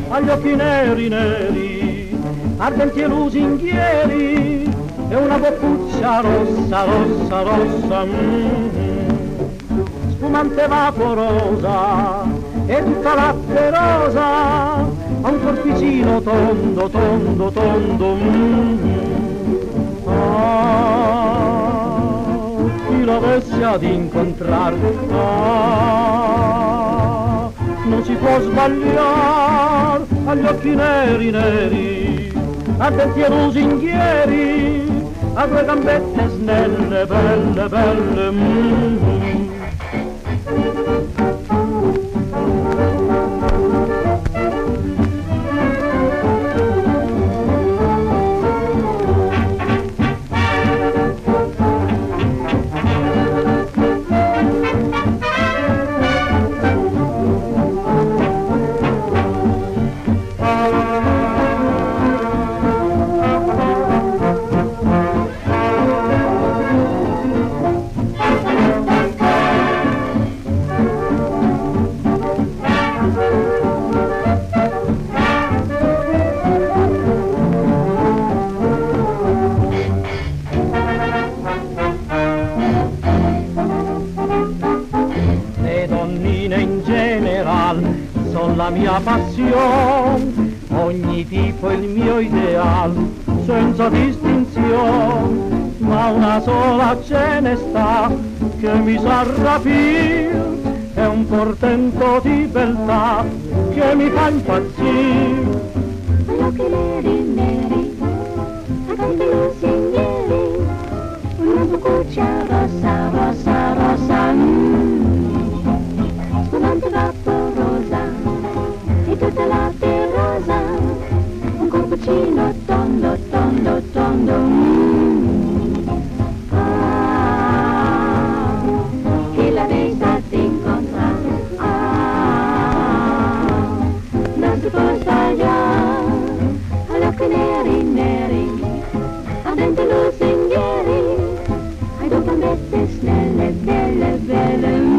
Agli occhi neri neri, ardenti e lusinghieri, e una boccuccia rossa, rossa, rossa, spumante vaporosa, e tutta latte rosa, ha un corpicino tondo, tondo, tondo, chi l'avesse ad incontrar, non si può sbagliare, agli occhi neri neri, ardenti e lusinghieri, a due gambette snelle, belle, belle, in general son la mia passione, ogni tipo il mio ideal, senza distinzione, ma una sola ce ne sta che mi sa rapire, è un portento di beltà che mi fa impazzire. Gli occhi neri neri, ardenti lusinghieri, una boccuccia rossa, rossa, rossa, spumante vaporosa, e tutta latte rosa, un corpicino tondo, tondo, tondo, chi l'avesse ad incontrare, non si può sbagliare, agli occhi neri neri, ardenti lusinghieri, ai due gambette snelle, belle, belle,